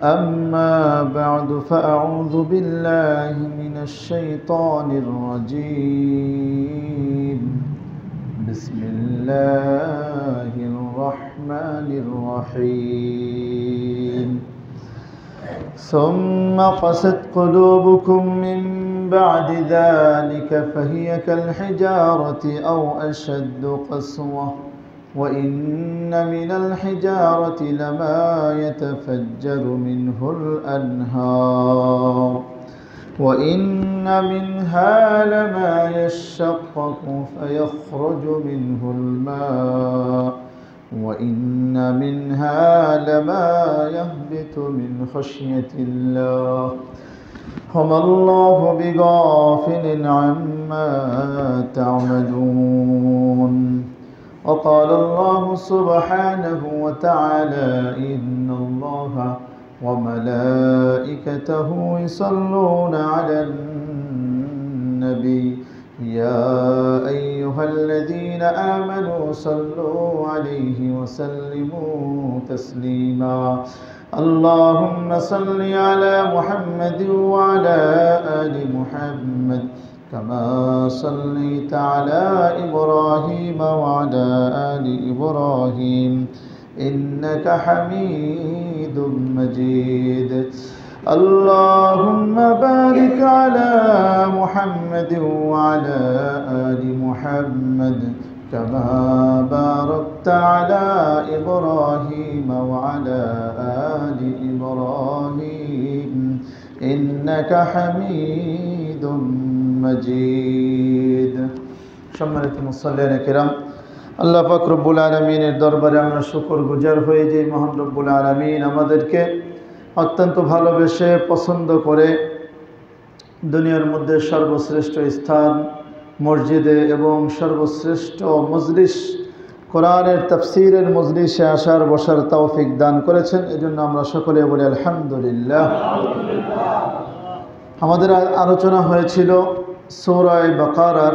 أما بعد فأعوذ بالله من الشيطان الرجيم. بسم الله الرحمن الرحيم. ثم قست قلوبكم من بعد ذلك فهي كالحجارة أو أشد قسوة وإن من الحجارة لما يتفجر منه الأنهار وإن منها لما يشقق فيخرج منه الماء وإن منها لما يهبط من خشية الله وما الله بغافل عما تعملون. وقال الله سبحانه وتعالى إن الله وملائكته يصلون على النبي يا أيها الذين آمنوا صلوا عليه وسلموا تسليما. اللهم صل على محمد وعلى آل محمد كما صليت على إبراهيم وعلى آل إبراهيم إنك حميد مجيد. اللهم بارك على محمد وعلى آل محمد كما باركت على إبراهيم وعلى آل إبراهيم إنك حميد مجيد. সম্মানিত মুসল্লিয়ানে কিরাম, আল্লাহ পাক রব্বুল আলামিনের দরবারে আমরা শুকরগুজার হয়ে যে মহান রব্বুল আলামিন আমাদেরকে অত্যন্ত ভালোবেসে পছন্দ করে দুনিয়ার মধ্যে সর্বশ্রেষ্ঠ স্থান মসজিদে এবং সর্বশ্রেষ্ঠ মজলিস কোরআনের তাফসীরের মজলিসে আসার বসার তৌফিক দান করেছেন। এজন্য আমরা সকলে বলি আলহামদুলিল্লাহ। আমাদের আলোচনা হয়েছিল সূরা বাকারার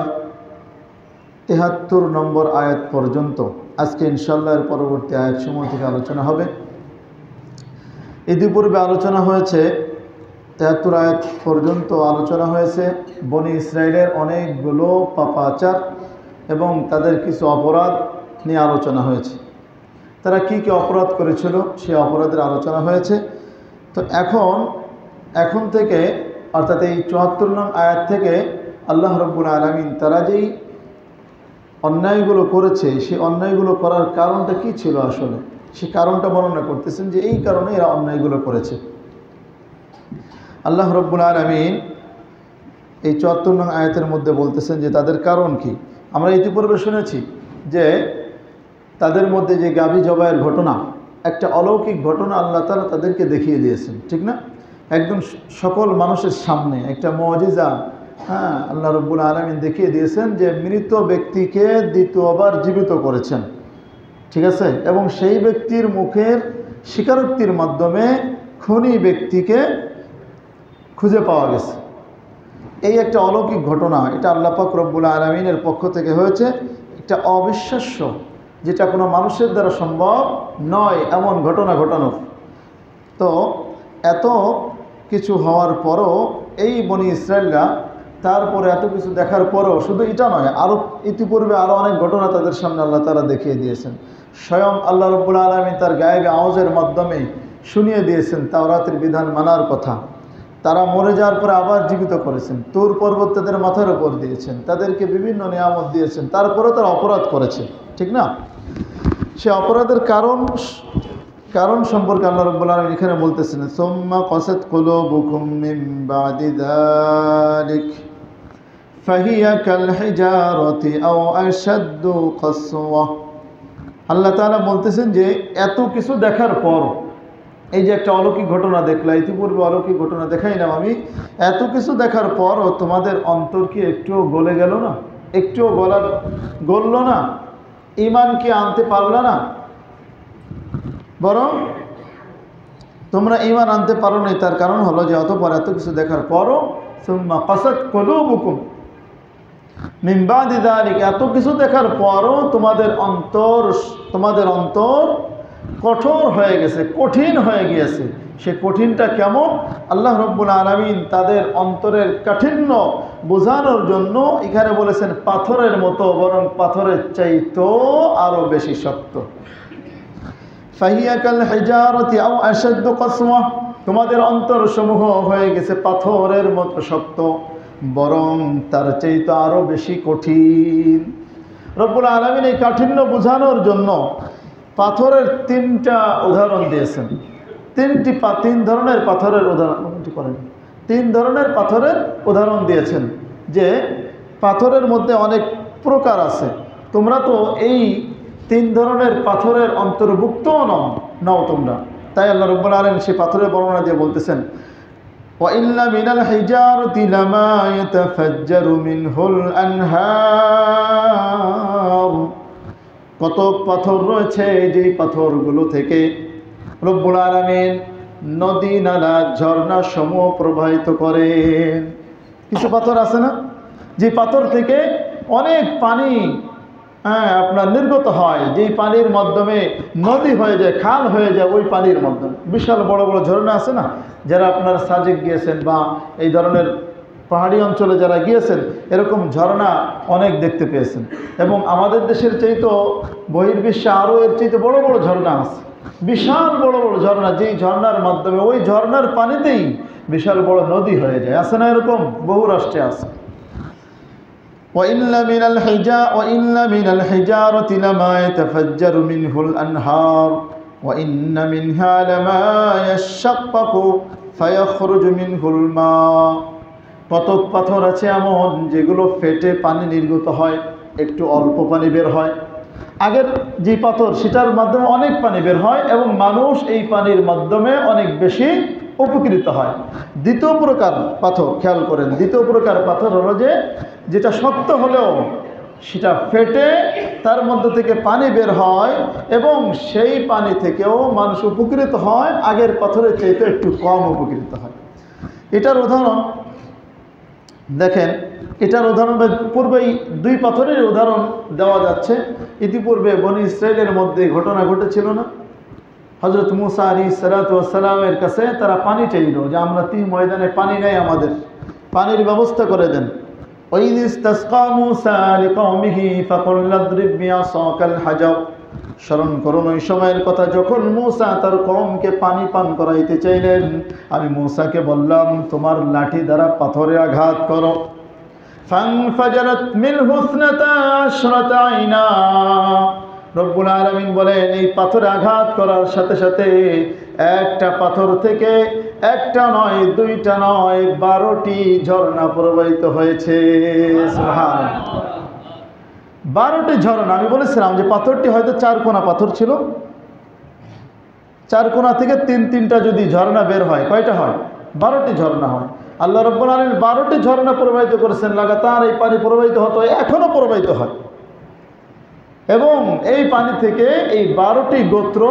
৭৩ নম্বর আয়াত পর্যন্ত। আজকে ইনশাআল্লাহ এর পরবর্তী আয়াত সমূহ থেকে আলোচনা হবে। ইতিপূর্বে আলোচনা হয়েছে ৭৩ আয়াত পর্যন্ত আলোচনা হয়েছে বনি ইসরায়েলের অনেকগুলো পাপাচার এবং তাদের কিছু অপরাধ নিয়ে আলোচনা হয়েছে। তারা কি কি অপরাধ করেছিল সেই অপরাধের আলোচনা হয়েছে। তো এখন থেকে অর্থাৎ এই ৭৪ নং আয়াত থেকে আল্লাহ রাব্বুল আলামিন তারা যেই অন্যায়গুলো করেছে সেই অন্যায়গুলো করার কারণটা কি ছিল, আসলে সেই কারণটা বর্ণনা করতেছেন যে এই কারণে এরা অন্যায়গুলো করেছে। আল্লাহ রাব্বুল আলামিন এই ৭৪ নং আয়াতের মধ্যে বলতেছেন যে তাদের কারণ কি। আমরা ইতিপূর্বে শুনেছি যে তাদের মধ্যে যে গাভী জবাইয়ের ঘটনা, একটা অলৌকিক ঘটনা আল্লাহ তাআলা তাদেরকে দেখিয়ে দিয়েছেন, ঠিক না? একদম সকল মানুষের সামনে একটা মুজিজা আল্লাহ রাব্বুল আলামিন দেখিয়ে দিয়েছেন যে মৃত ব্যক্তিকে দ্বিতীয়বার জীবিত করেছেন, ঠিক আছে? এবং সেই ব্যক্তির মুখের স্বীকারোক্তির মাধ্যমে খুনি ব্যক্তিকে খুঁজে পাওয়া গেছে। এই একটা অলৌকিক ঘটনা, এটা আল্লাহ পাক রব্বুল আলামিনের পক্ষ থেকে হয়েছে, একটা অবিশ্বাস্য, যেটা কোনো মানুষের দ্বারা সম্ভব নয় এমন ঘটনা ঘটানো। তো এত কিছু হওয়ার পরও এই বনি ইসরায়েলরা তারপরে এত কিছু দেখার পরও শুধু এটা নয়, আরও ইতিপূর্বে আরও অনেক ঘটনা তাদের সামনে আল্লাহ তাআলা দেখিয়ে দিয়েছেন। স্বয়ং আল্লাহ রাব্বুল আলামিন তার গায়েবে আওয়াজের মাধ্যমে শুনিয়ে দিয়েছেন তাওরাতের বিধান মানার কথা। তারা মরে যাওয়ার পরে আবার জীবিত করেছেন, তুর পর্বত তাদের মাথার উপর দিয়েছেন, তাদেরকে বিভিন্ন নিয়ামত দিয়েছেন, তারপরে তারা অপরাধ করেছে, ঠিক না? সে অপরাধের কারণ সম্পর্কে আল্লাহ রাব্বুল আলামিন এখানে বলতেছেন সুম্মা কাসাত কুলুবুকুম মিন বাদি যালিক ফাহিয়া কাল হিজারাতি আও আশাদ্দু কাসওয়া। আল্লাহ তাআলা বলতেছেন যে এত কিছু দেখার পর, এই যে একটা অলৌকিক ঘটনা দেখলা, ইতিপূর্বে অলৌকিক ঘটনা দেখাইলাম আমি, এত কিছু দেখার পরও তোমাদের অন্তর কি একটুও গলে গেল না? একটুও গলল না? ঈমান কি আনতে পারল না? বরং তোমরা ঈমান আনতে পারো না। তার কারণ হলো যে অতঃপর এত কিছু দেখার পরও সুম্মা কাসাত কুলুবুকুম মিন বাদি যালিক, এত কিছু দেখার পরও তোমাদের অন্তর কঠোর হয়ে গেছে, কঠিন হয়ে গিয়েছে। সে কঠিনটা কেমন আল্লাহ রব্বুল আলামিন তাদের অন্তরের কাঠিন্য বোঝানোর জন্য এখানে বলেছেন পাথরের মতো, বরং পাথরের চাইতেও আরো বেশি শক্ত। ফাহিয়া কাল হিজারাতি আও আশাদ্দু কাসওয়া, তোমাদের অন্তরসমূহ হয়ে গেছে পাথরের মতো শক্ত, বরং তার চাইতে আরো বেশি কঠিন। রব্বুল আলামিন এই কাঠিন্য বোঝানোর জন্য পাথরের তিনটা উদাহরণ দিয়েছেন। তিন ধরনের পাথরের উদাহরণ দিয়েছেন যে পাথরের মধ্যে অনেক প্রকার আছে, তোমরা তো এই 3 ধরনের পাথরের অন্তর্ভুক্ত নও তোমরা। তাই আল্লাহ রাব্বুল আলামিন সেই পাথরের বর্ণনা দিয়ে বলতেছেন ওয়া ইন্না মিনাল হিজারতি লামা ইয়াতাফাজ্জারু মিনহুল আনহার, কত পাথর রয়েছে যেই পাথরগুলো থেকে রব্বুল আলামিন নদী নালা ঝর্ণা সমূহ প্রবাহিত করেন। কিছু পাথর আছে না, যে পাথর থেকে অনেক পানি আপনার নির্গত হয়, যেই পানির মাধ্যমে নদী হয়ে যায়, খাল হয়ে যায়। ওই পানির মাধ্যমে বিশাল বড় বড় ঝর্ণা আছে না, যারা আপনার সাজেক গিয়েছেন বা এই ধরনের পাহাড়ি অঞ্চলে যারা গিয়েছেন, এরকম ঝর্ণা অনেক দেখতে পেয়েছেন। এবং আমাদের দেশের চাইতে বহির্বিশ্বে আরও এর চাইতে বড় বড় ঝর্ণা আছে, বিশাল বড় বড় ঝর্ণা, যেই ঝর্ণার মাধ্যমে ওই ঝর্ণার পানিতেই বিশাল বড় নদী হয়ে যায়। আছে না এরকম? বহু রাষ্ট্রে আছে। وَإِنَّ مِنَ الْحِجَارَةِ لَمَا يَتَفَجَّرُ مِنْهُ الْأَنْهَارُ وَإِنَّ مِنْهَا لَمَا يَشَّقَّقُ فَيَخْرُجُ مِنْهُ الْمَاءُ, কতক পাথর আছে এমন যেগুলো ফেটে পানি নির্গত হয়, একটু অল্প পানি বের হয়। আগের যে পাথর সেটার মাধ্যমে অনেক পানি বের হয় এবং মানুষ এই পানির মাধ্যমে অনেক বেশি উপকৃত হয়। দ্বিতীয় প্রকার পাথর, খেয়াল করেন, দ্বিতীয় প্রকার পাথর হলো যেটা শক্ত হলেও সেটা ফেটে তার মধ্য থেকে পানি বের হয় এবং সেই পানি থেকেও মানুষ উপকৃত হয়, আগের পাথরের চাইতে একটু কম উপকৃত হয়। এটার উদাহরণ দেখেন, এটার উদাহরণ পূর্বেই 2 পাথরের উদাহরণ দেওয়া যাচ্ছে। ইতিপূর্বে বনি ইসরায়েলের মধ্যে ঘটনা ঘটেছিল না, হযরত মুসা আলাইহিস সালাতু ওয়াস সালামের কাছে তারা পানি চাইল যে আমরা 3 ময়দানে পানি নেই, আমাদের পানির ব্যবস্থা করে দেন। ওয়াইদ ইসতাসকা মুসা লিকওমিহি ফাকুল্লা ইদরিব বিআসাকাল হাজার, স্মরণ করুন ওই সময়ের কথা যখন মুসা তার কওমকে পানি পান করাইতে চাইলেন। আমি মুসাকে বললাম তোমার লাঠি দ্বারা পাথরে আঘাত করো। ফানফাজারাত মিনহু 12 আইনা, রব্বুল আলামিন বলেন এই পাথরে আঘাত করার সাথে সাথে একটা পাথর থেকে একটা নয়, 2টা নয়, 12টি ঝর্ণা প্রবাহিত হয়েছে। সুবহানাল্লাহ, 12টি ঝর্ণা। আমি বলেছিলাম যে পাথরটি হয়তো 4 কোনা পাথর ছিল, 4 কোনা থেকে 3টা যদি ঝর্ণা বের হয়, কয়টা হয়? 12টি ঝর্ণা হয়। আল্লাহ রাব্বুল আলামিন 12টি ঝর্ণা প্রবাহিত করেছেন লাগাতার। এই পানি প্রবাহিত হতো, এখনো প্রবাহিত হয় এবং এই পানি থেকে এই 12টি গোত্র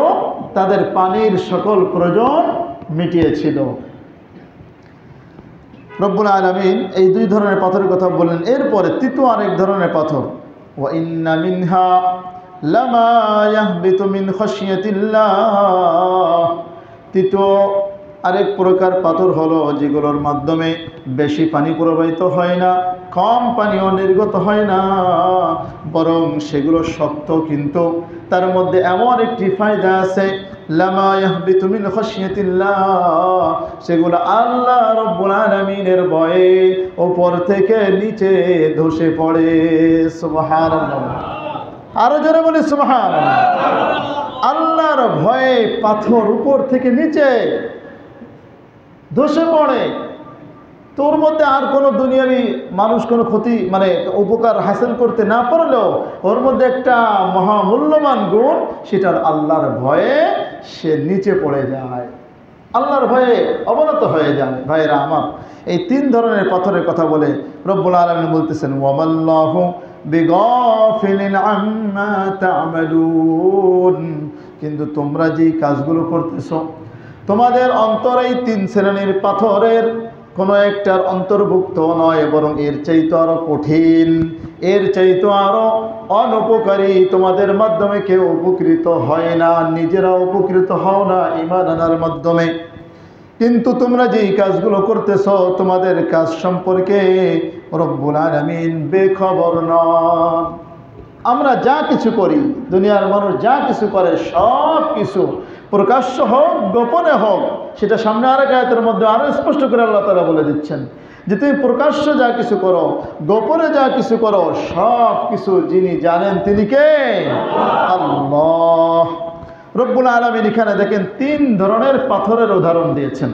তাদের পানির সকল প্রয়োজন মিটিয়েছিল। রব্বুল আলামিন এই 2 ধরনের পাথরের কথা বললেন। এরপরে তৃতীয় আরেক ধরনের পাথর, ওয়া ইন্না মিনহা লামা ইয়াহবিতু মিন খাশিয়াতিল্লাহ, তৃতীয় আরেক প্রকার পাথর হলো যেগুলোর মাধ্যমে বেশি পানি প্রবাহিত হয় না, কম পানিও নির্গত হয় না, বরং সেগুলো শক্ত, কিন্তু তার মধ্যে এমন একটি ফায়দা আছে, লামা ইয়াহবিতু মিন খাশিয়াতিল্লাহ, সেগুলো আল্লাহ রাব্বুল আলামিনের ভয়ে উপর থেকে নিচে ধসে পড়ে। সুবহানাল্লাহ, আরো জোরে বলি সুবহানাল্লাহ। আল্লাহর ভয়ে পাথর উপর থেকে নিচে ধসে পড়ে। তোর মধ্যে আর কোনো দুনিয়াবি মানুষ কোনো ক্ষতি মানে উপকার হাসিল করতে না পারলেও ওর মধ্যে একটা মহামূল্যবান গুণ, সেটার আল্লাহর ভয়ে সে নিচে পড়ে যায়, আল্লাহর ভয়ে অবনত হয়ে যায়। ভাইরা আমার, এই 3 ধরনের পাথরের কথা বলে রব্বুল আলামিন বলতেছেন ওয়ামাল্লাহু বিগাফিলিন আম্মা তা'মালুন, কিন্তু তোমরা যেই কাজগুলো করতেছো তোমাদের অন্তর এই 3 শ্রেণীর পাথরের কোনো একটার অন্তর্ভুক্ত নয়, বরং এর চাইতে আরো কঠিন, এর চাইতে আরো অনুপকারী। তোমাদের মাধ্যমে কেউ উপকৃত হয় না, নিজেরা উপকৃত হও না ঈমান আনার মাধ্যমে। কিন্তু তোমরা যেই কাজগুলো করতেছো তোমাদের কাজ সম্পর্কে রব্বুল আলামিন বেখবর নন। আমরা যা কিছু করি, দুনিয়ার মানুষ যা কিছু করে, সব কিছু প্রকাশ্য হোক গোপনে হোক, সেটা সামনে আরেক আয়াতের মধ্যে আরো স্পষ্ট করে আল্লাহ তাআলা বলে দিচ্ছেন যে তুমি প্রকাশ্য যা কিছু করো, গোপনে যা কিছু করো, সব কিছু যিনি জানেন তিনি কে? আল্লাহ। রব্বুল আলামিন এখানে দেখেন 3 ধরনের পাথরের উদাহরণ দিয়েছেন।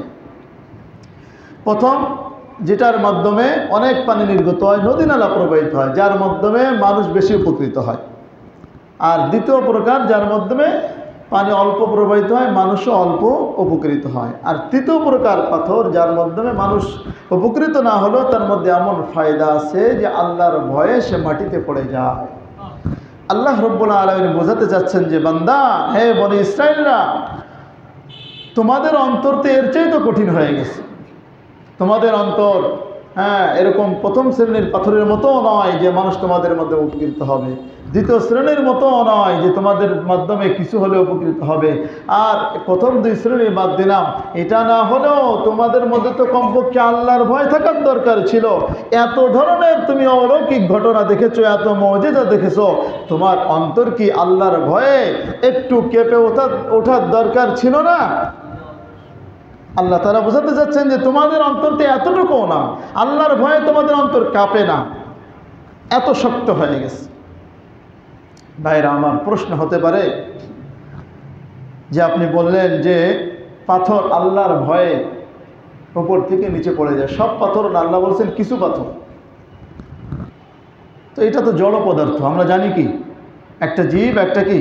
প্রথম, যেটার মাধ্যমে অনেক পানি নির্গত হয়, নদী নালা প্রবাহিত হয়, যার মাধ্যমে মানুষ বেশি উপকৃত হয়। আর দ্বিতীয় প্রকার, যার মাধ্যমে পানি অল্প প্রবাহিত হয়, মানুষও অল্প উপকৃত হয়। আর তৃতীয় প্রকার পাথর, যার মাধ্যমে মানুষ উপকৃত না হলেও তার মধ্যে এমন ফায়দা আছে যে আল্লাহর ভয়ে সে মাটিতে পড়ে যায়। আল্লাহ রব্বুল আলামিন বোঝাতে চাচ্ছেন যে বান্দা, হে বনি ইসরাইলরা, তোমাদের অন্তর তো এর চেয়ে তো কঠিন হয়ে গেছে। তোমাদের অন্তর এরকম প্রথম শ্রেণীর পাথরের মতো নয় যে মানুষ তোমাদের মধ্যে উপকৃত হবে, দ্বিতীয় শ্রেণীর মতো নয় যে তোমাদের মাধ্যমে কিছু হলে উপকৃত হবে, আর প্রথম 2 শ্রেণীর বাদ দিলাম, এটা না হলেও তোমাদের মধ্যে তো কমপক্ষে আল্লাহর ভয় থাকার দরকার ছিল। এত ধরনের তুমি অলৌকিক ঘটনা দেখেছো, এত মুজিজা দেখেছো, তোমার অন্তর কি আল্লাহর ভয়ে একটু কেঁপে ওঠার দরকার ছিল না? আল্লাহ তাআলা বোঝাতে চাচ্ছেন যে তোমাদের অন্তরতে এতটুকুও না, আল্লাহর ভয়ে তোমাদের অন্তর কাঁপে না, এত শক্ত হয়ে গেছে। ভাইরা আমার, প্রশ্ন হতে পারে যে আপনি বললেন যে পাথর আল্লাহর ভয়ে উপর থেকে নিচে পড়ে যায়, সব পাথর না, আল্লাহ বলছেন কিছু পাথর। তো এটা তো জড় পদার্থ, আমরা জানি কি একটা জীব, একটা কি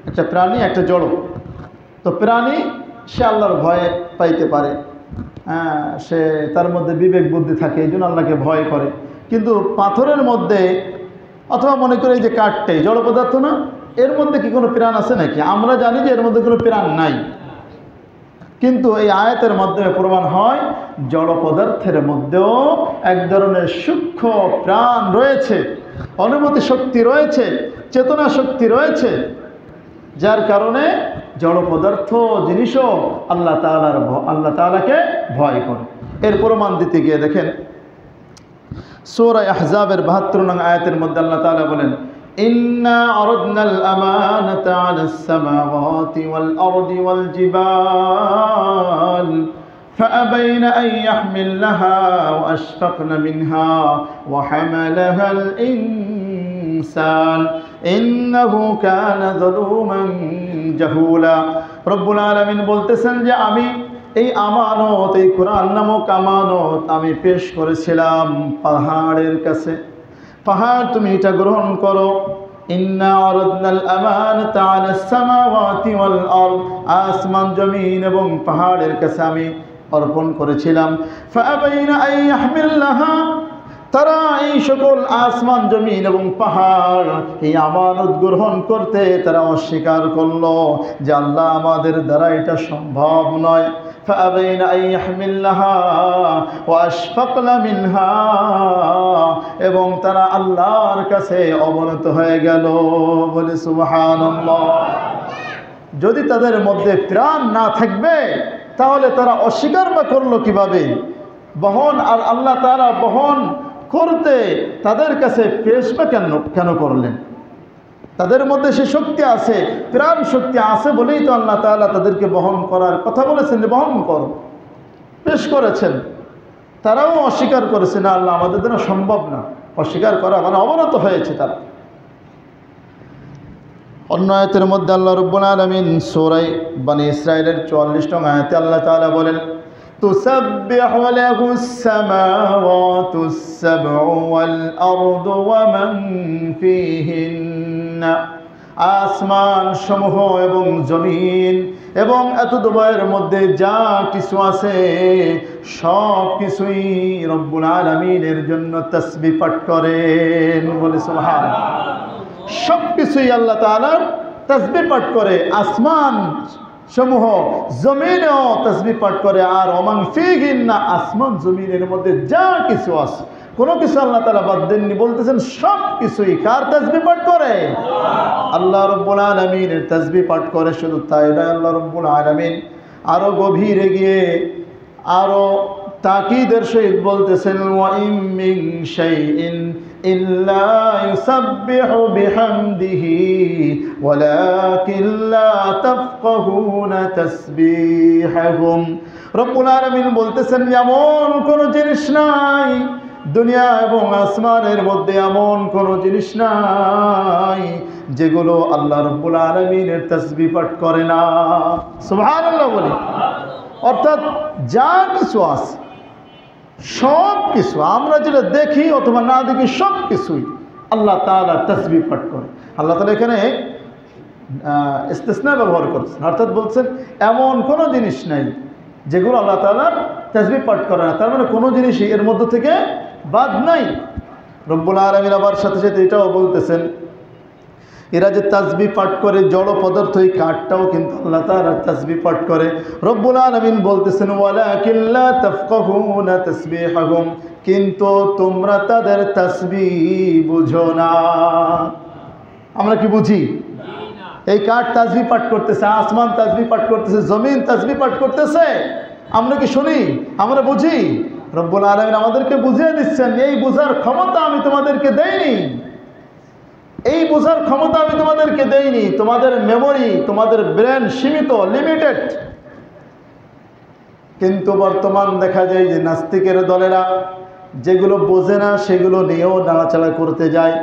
একটা প্রাণী, একটা জড়। তো প্রাণী সে আল্লাহর ভয়ে পাইতে পারে, সে তার মধ্যে বিবেক বুদ্ধি থাকে, এই জন্য আল্লাহকে ভয় করে। কিন্তু পাথরের মধ্যে, অথবা মনে করি যে কাঠটাই জড় পদার্থ না, এর মধ্যে কি কোনো প্রাণ আছে নাকি? আমরা জানি যে এর মধ্যে কোনো প্রাণ নাই, কিন্তু এই আয়াতের মাধ্যমে প্রমাণ হয় জড় পদার্থের মধ্যেও এক ধরনের সূক্ষ্ম প্রাণ রয়েছে, অনুভূতি শক্তি রয়েছে, চেতনা শক্তি রয়েছে, যার কারণে জড় পদার্থ জিনিসও আল্লাহ তাআলাকে ভয় করে। এর প্রমাণ দিতে গিয়ে দেখেন সূরা আহজাবের ৭২ নং আয়াতের মধ্যে আল্লাহ তাআলা বলেন, ইন্না আরাদনাল আমানাতা আলাস সামাওয়াতি ওয়াল আরদি ওয়াল জিবাল فأبين أن يحملنها وأشفقن منها وحملها الإنسان إنه كان ظلوما جهولا। রব্বুল আলামিন বলতেছেন যে আমি এই আমানত, এই কোরআন নামক আমানত আমি পেশ করেছিলাম পাহাড়ের কাছে। পাহাড়, তুমি এটা গ্রহণ করো। ইন্না আরাদনাল আমানাতা আলাস সামাওয়াতি ওয়াল আরদ, আসমান জমিন এবং পাহাড়ের কাছে আমি অর্পণ করেছিলাম। ফাআবাইনা আন ইয়াহমিলনাহা, তারা এই সকল আসমান জমিন এবং পাহাড় এই আমানত গ্রহণ করতে তারা অস্বীকার করলো যে আল্লাহ আমাদের দ্বারা এটা সম্ভব নয়। ফাআবাইনা আন ইয়াহমিলনাহা ওয়া আশফাকনা মিনহা, এবং তারা আল্লাহর কাছে অবনত হয়ে গেল। বলে সুবহানাল্লাহ। যদি তাদের মধ্যে প্রাণ না থাকবে তাহলে তারা অস্বীকার বা করলো কিভাবে? বহন আর আল্লাহ তাআলা বহন করতে তাদের কাছে পেশ বা কেন করলেন? তাদের মধ্যে সে শক্তি আছে, প্রাণ শক্তি আছে বলেই তো আল্লাহ তাআলা তাদেরকে বহন করার কথা বলেছেন যে বহন করো, পেশ করেছেন। তারাও অস্বীকার করেছে, না আল্লাহ আমাদের দ্বারা সম্ভব না। অস্বীকার করা মানে অবনত হয়েছে তারা। অন্য আয়াতের মধ্যে আল্লাহ রাব্বুল আলামিন সূরা বনী ইসরাঈলের 44 নং আয়াতে আল্লাহ তাআলা বলেন, তুসাব্বিহু লাহুস সামাওয়াতুস সাবউ ওয়াল আরদু ওয়া মান ফীহিন্না, আসমান সমূহ এবং জমিন এবং এতদ্বয়ের মধ্যে যা কিছু আছে সব কিছুই রব্বুল আলামিনের জন্য তাসবিহ পাঠ করেন। বলে সুবহানাল্লাহ। সব কিছুই আল্লাহ তাআলার তাসবিহ পাঠ করে, আসমান সমূহ জমিনেও তাসবিহ পাঠ করে। আর ওমান ফীহিন্না, আসমান জমিনের মধ্যে যা কিছু আছে কোনো কিছু আল্লাহ তাআলা বাদ দেননি, বলতেছেন সব কিছুই কার তাসবিহ পাঠ করে? আল্লাহ রাব্বুল আলামিনের তাসবিহ পাঠ করে। শুধু তাই নয়, আল্লাহ রাব্বুল আলামিন আরো গভীরে গিয়ে আরো তাকিদের সহিত বলতেছেন ওয়া ইম মিন শাইইন ইল্লা ইউসাব্বিহু বিহামদিহি ওয়ালাকিন লা তাফকাহুনা তাসবিহাহুম। রব্বুল আলামিন বলতেছেন এমন কোন জিনিস নাই দুনিয়া এবং আসমানের মধ্যে, এমন কোন জিনিস নাই যেগুলো আল্লাহ রব্বুল আলামিনের তাসবিহ পাঠ করে না। সুবহানাল্লাহ বলি। অর্থাৎ যা কিছু আছে সব কিছু আমরা যেটা দেখি অথবা না দেখি সব কিছুই আল্লাহ তাআলার তাসবিহ পাঠ করে। আল্লাহ তাআলা এখানে ইস্তিসনা ব্যবহার করছেন, অর্থাৎ বলছেন এমন কোনো জিনিস নাই যেগুলো আল্লাহ তাআলার তাসবিহ পাঠ করে না। তার মানে কোনো জিনিসই এর মধ্য থেকে বাদ নাই। রব্বুল আলামিন আবার সাথে সাথে এটাও বলতেছেন এরা যে তাসবিহ পাঠ করে জড় পদার্থ, এই কাঠটাও কিন্তু আল্লাহ তাআলার তাসবিহ পাঠ করে। রব্বুল আলামিন বলতেছেন ওয়ালাকিন লা তাফকাহুনা তাসবিহাহুম, কিন্তু তোমরা তাদের তাসবিহ বুঝো না। আমরা কি বুঝি? এই কাঠ তাসবিহ পাঠ করতেছে, আসমান তাসবিহ পাঠ করতেছে, জমিন তাসবিহ পাঠ করতেছে, আমরা কি শুনি? আমরা বুঝি? রব্বুল আলামিন আমাদেরকে বুঝিয়ে দিচ্ছেন এই বুঝার ক্ষমতা আমি তোমাদেরকে দেইনি, এই বোঝার ক্ষমতা আমি তোমাদেরকে দেইনি। তোমাদের মেমোরি, তোমাদের ব্রেন সীমিত, লিমিটেড। কিন্তু বর্তমান দেখা যায় যে নাস্তিকের দলেরা যেগুলো বোঝে না সেগুলো নিয়েও নাড়াচাড়া করতে যায়,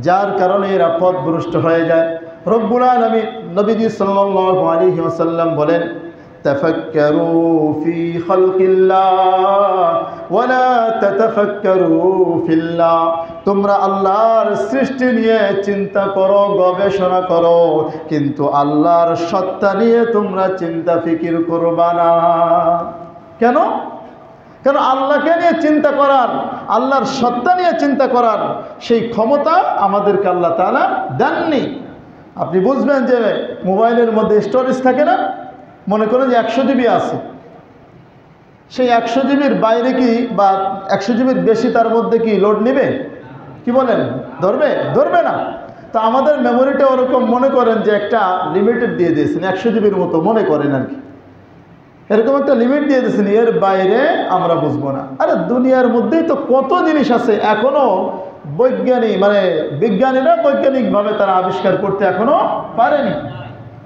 যার কারণে এরা পথভ্রষ্ট হয়ে যায়। রব্বুল আলামিন নবীজি সাল্লাল্লাহু আলাইহি ওয়াসাল্লাম বলেন তাফাক্কারু ফি খালকিল্লাহ ওয়ালা তাতাফাক্কারু ফিল্লাহ, তোমরা আল্লাহর সৃষ্টি নিয়ে চিন্তা করো, গবেষণা করো, কিন্তু আল্লাহর সত্তা নিয়ে তোমরা চিন্তা ফিকির করবা না। কেন? কারণ আল্লাহকে নিয়ে চিন্তা করার, আল্লাহর সত্তা নিয়ে চিন্তা করার সেই ক্ষমতা আমাদেরকে আল্লাহ তাআলা দেননি। আপনি বুঝবেন যে মোবাইলের মধ্যে স্টোরেজ থাকে না, মনে করেন যে 100 জিবি আছে, সেই 100 জিবির বাইরে কি বা 100 জিবির বেশি তার মধ্যে কি লোড নেবে? কি বলেন? ধরবে? ধরবে না। তো আমাদের মেমোরিটা ওরকম মনে করেন যে একটা লিমিটেড দিয়ে দিয়েছেন, 100 জিবির মতো মনে করেন আর কি, এরকম একটা লিমিট দিয়ে দিয়েছেন, এর বাইরে আমরা বুঝবো না। আরে দুনিয়ার মধ্যেই তো কত জিনিস আছে এখনো বৈজ্ঞানিক বিজ্ঞানীরা বৈজ্ঞানিকভাবে তারা আবিষ্কার করতে এখনো পারেনি।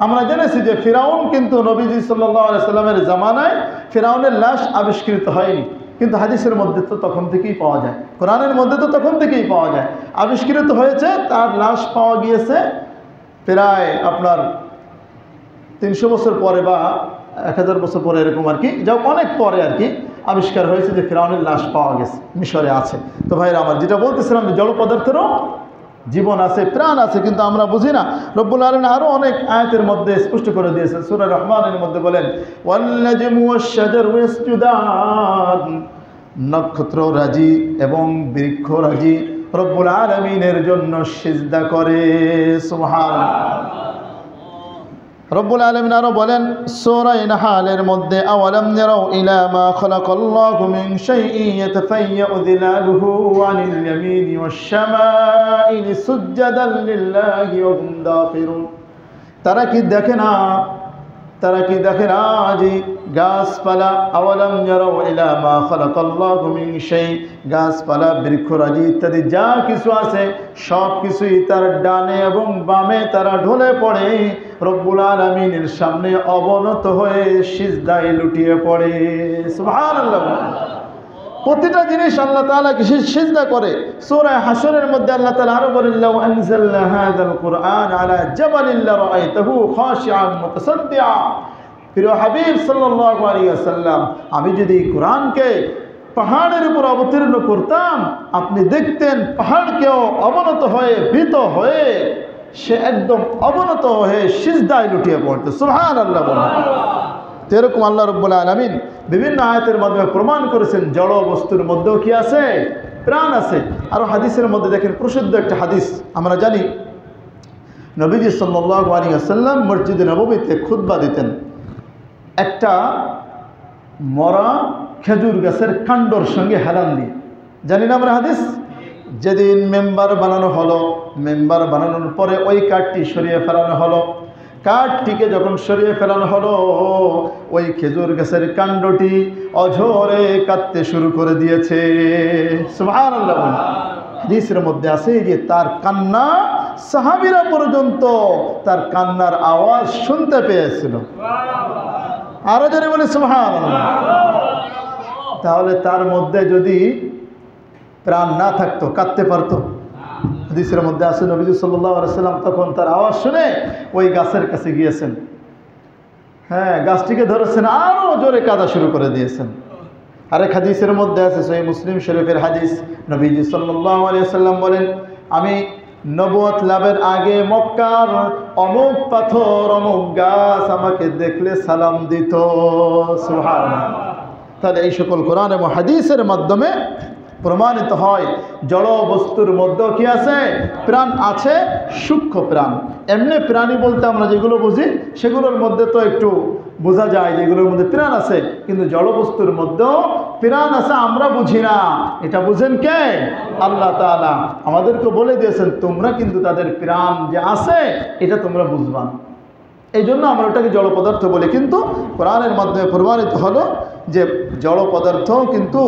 আমরা জেনেছি যে ফিরাউন কিন্তু নবীজি সাল্লাল্লাহু আলাইহি সাল্লামের জামানায় ফিরাউনের লাশ আবিষ্কৃত হয়নি, কিন্তু হাদিসের মধ্যে তো তখন থেকেই পাওয়া যায়, কোরআনের মধ্যে তো তখন থেকেই পাওয়া যায়। আবিষ্কৃত হয়েছে, তার লাশ পাওয়া গিয়েছে প্রায় আপনার 300 বছর পরে বা 1000 বছর পরে, এরকম আর কি, যা অনেক পরে আর কি আবিষ্কার হয়েছে যে ফিরাউনের লাশ পাওয়া গেছে, মিশরে আছে। তো ভাইরা আমার, যেটা বলতেছিলাম যে জড় পদার্থেরও জীবন আছে, প্রাণ আছে, কিন্তু আমরা বুঝি না। রব্বুল আলামিন আরো অনেক আয়াতের মধ্যে স্পষ্ট করে দিয়েছেন। সূরা রহমানের মধ্যে বলেন ওয়াল নাজমু ওয়াশ শাজারু ইয়াসজুদান, নক্ষত্র রাজি এবং বৃক্ষ রাজি রব্বুল আলামিনের জন্য সিজদা করে। সুবহানাল্লাহ। রব্বুল আলামিন আরো বলেন সূরা নাহলের মধ্যে আওয়ালাম ইয়ারাউ ইলা মা খালাকাল্লাহু মিন শাইইন ইয়াতাফায়্যাউ যিলালুহু আনিল ইয়ামিনি ওয়াশ শামাইলি সুজদান লিল্লাহি ওয়া হুম দাখিরুন, তারা কি দেখে না, তারা কি দেখে না যে গাছপালা, আওয়ালাম ইয়ারাউ ইলা মা খালাকাল্লাহু মিন শাই, গাছপালা বৃক্ষরাজি ইত্যাদি যা কিছু আছে সব কিছুই তার ডানে এবং বামে তারা ঢলে পড়ে রব্বুল আলামিনের সামনে অবনত হয়ে সিজদায় লুটিয়ে পড়ে। সুবহানাল্লাহ। প্রতিটা জিনিস আল্লাহ তাআলা কি সিজদা করে। সূরা হাশরের মধ্যে আল্লাহ তাআলা আরো বলেন লাউ আনজালনা হাযাল কুরআন আলা জাবালিন লারাআইতাহু খাশিআন মুতাসাদ্দিআ, প্রিয় হাবিব সাল্লাল্লাহু আলাইহি ওয়াসাল্লাম, আমি যদি কোরআনকে পাহাড়ের উপর অবতীর্ণ করতাম, আপনি দেখতেন পাহাড়কেও অবনত হয়ে, ভীত হয়ে সে একদম অবনত হয়ে সিজদায় লুটিয়ে পড়তো। সুবহানাল্লাহ। তো এরকম আল্লাহ রাব্বুল আলামিন বিভিন্ন আয়াতের মাধ্যমে প্রমাণ করেছেন জড় বস্তুর মধ্যেও কি আছে? প্রাণ আছে। আর হাদিসের মধ্যে দেখেন, প্রসিদ্ধ একটা হাদিস আমরা জানি, নবীজি সাল্লাল্লাহু আলাইহি ওয়াসাল্লাম মসজিদে নববীতে খুতবা দিতেন একটা মরা খেজুর গাছের কাণ্ডর সঙ্গে হেলান দিয়ে। জানি না আমরা হাদিস? যেদিন মেম্বার বানানো হলো, মেম্বার বানানোর পরে ওই কাঠটি সরিয়ে ফেলানো হলো, কাঠটিকে যখন সরিয়ে ফেলানো হলো, ওই খেজুর গাছের কাণ্ডটি অঝরে কাঁদতে শুরু করে দিয়েছে। সুবহানাল্লাহ। হাদিসের মধ্যে আছে যে তার কান্না সাহাবীরা পর্যন্ত তার কান্নার আওয়াজ শুনতে পেয়েছিল। আরো জোরে বলি সুবহানাল্লাহ। তাহলে তার মধ্যে যদি প্রাণ না থাকতো কাঁদতে পারতো? হাদিসের মধ্যে আছে নবীজি সাল্লাল্লাহু আলাইহি সাল্লাম তখন তার আওয়াজ শুনে ওই গাছের কাছে গিয়েছেন, হ্যাঁ, গাছটিকে ধরেছেন, আরো জোরে কাঁদা শুরু করে দিয়েছেন। আরেক হাদিসের মধ্যে আছে সহিহ মুসলিম শরীফের হাদিস, নবীজি সাল্লাল্লাহু আলাইহি সাল্লাম বলেন, আমি নবুয়ত লাভের আগে মক্কার অমুক পাথর অমুক গাছ আমাকে দেখলে সালাম দিত। সুবহানাল্লাহ। তাহলে এই সকল কোরআন এবং হাদিসের মাধ্যমে প্রমাণিত হয় জড় বস্তুর মধ্যেও কি আছে? প্রাণ আছে, সূক্ষ্ম প্রাণ। এমনি প্রাণী বলতে আমরা যেগুলো বুঝি সেগুলোর মধ্যে তো একটু বোঝা যায় যেগুলোর মধ্যে প্রাণ আছে, কিন্তু জড় বস্তুর মধ্যেও প্রাণ আছে, আমরা বুঝি না। এটা বুঝেন কে? আল্লাহ তাআলা আমাদেরকে বলে দিয়েছেন, তোমরা কিন্তু তাদের প্রাণ যে আছে এটা তোমরা বুঝবা। এই জন্য আমরা ওটাকে জড় পদার্থ বলি, কিন্তু কোরআনের মাধ্যমে প্রমাণিত হলো যে জড় পদার্থ কিন্তু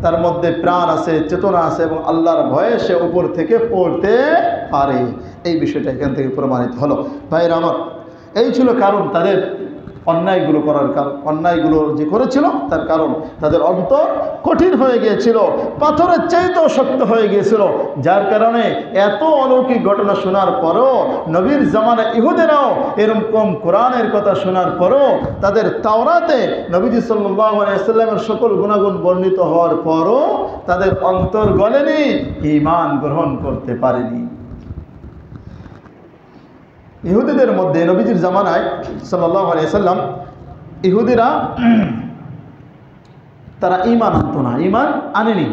তার মধ্যে প্রাণ আছে, চেতনা আছে, এবং আল্লাহর ভয়ে সে উপর থেকে পড়তে পারে। এই বিষয়টা এখান থেকে প্রমাণিত হলো। ভাইরা আমার, এই ছিল কারণ তাদের অন্যায়গুলো করার কারণ। অন্যায়গুলো যে করেছিল তার কারণ তাদের অন্তর কঠিন হয়ে গিয়েছিল, পাথরের চাইতেও শক্ত হয়ে গিয়েছিল, যার কারণে এত অলৌকিক ঘটনা শোনার পরও, নবীর জামানা ইহুদেরাও এরকম কোরআনের কথা শোনার পরও, তাদের তাওরাতে নবীজি সাল্লাল্লাহু আলাইহি ওয়াসাল্লামের সকল গুণাগুণ বর্ণিত হওয়ার পরও তাদের অন্তর গলেনি, ঈমান গ্রহণ করতে পারেনি। ইহুদিদের মধ্যে নবীজির জামানায় সাল্লাল্লাহু আলাইহি ওয়াসাল্লাম ইহুদিরা তারা ঈমান আনতো না, ঈমান আনেনি,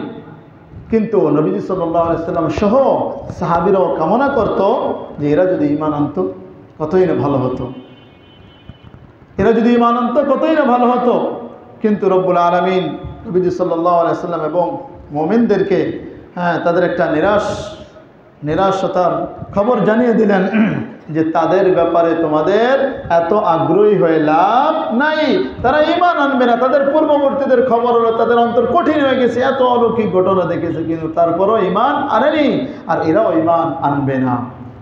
কিন্তু নবীজি সাল্লাল্লাহু আলাইহি ওয়াসাল্লাম সহ সাহাবীরাও কামনা করত যে এরা যদি ঈমান আনতো কতই না ভালো হতো, এরা যদি ঈমান আনতো কতই না ভালো হতো। কিন্তু রব্বুল আলামিন নবীজি সাল্লাল্লাহু আলাইহি ওয়াসাল্লাম এবং মুমিনদেরকে তাদের একটা নিরাশতার খবর জানিয়ে দিলেন যে তাদের ব্যাপারে তোমাদের এত আগ্রহী হয়ে লাভ নাই, তারা ঈমান আনবে না। তাদের পূর্ববর্তীদের খবর হলো তাদের অন্তর কঠিন হয়ে গেছে, এত অলৌকিক ঘটনা দেখেছে, কিন্তু তারপরও ঈমান আনেনি, আর এরাও ঈমান আনবে না।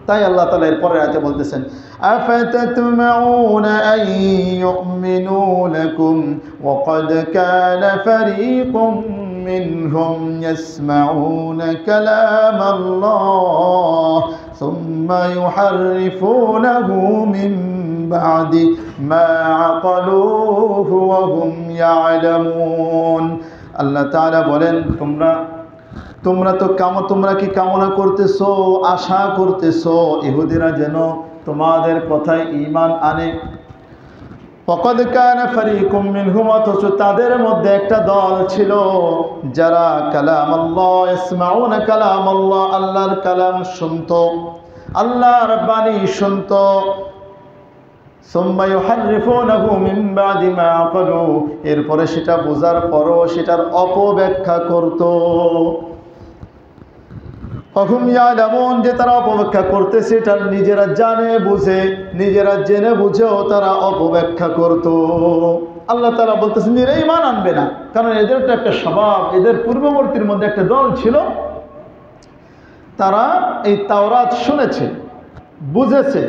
তাই আল্লাহ তাআলা এর পরের আয়াতে বলতেছেন, আফাতাতমাউনা আন ইউমিনু লাকুম ওয়া ক্বাদ কানা ফারীকুম মিনহুম ইয়াসমাউনা কালামাল্লাহ সুম্মা ইউহাররিফুনাহু মিন বা'দি মা আকালুহু ওয়া হুম ইয়ালামুন। আল্লাহ তাআলা বলেন, তোমরা কি কামনা করতেছো, আশা করতেছো ইহুদিরা যেন তোমাদের কথায় ঈমান আনে? ফাকাদ কানা ফারীকুম মিনহুম, অথচ তাদের মধ্যে একটা দল ছিল যারা কালামাল্লাহ ইসমাউনা কালামাল্লাহ, আল্লাহর কালাম শুনতো, আল্লাহর বাণী শুনতো, সুম্মা ইউহাররিফুনাহু মিন বা'দি মা আকালু, এরপরে সেটা বোঝার পরও সেটার অপব্যাখ্যা করতো। হুম ইয়ালামুন, যে তারা অপব্যাখ্যা করতেছে এটা নিজেরা জেনে বুঝেও তারা অপব্যাখ্যা করত। আল্লাহ তাআলা বলতেছেন যে এরা ঈমান আনবে না, কারণ এদের তো একটা স্বভাব, এদের পূর্ববর্তীর মধ্যে একটা দল ছিল, তারা এই তাওরাত শুনেছে, বুঝেছে,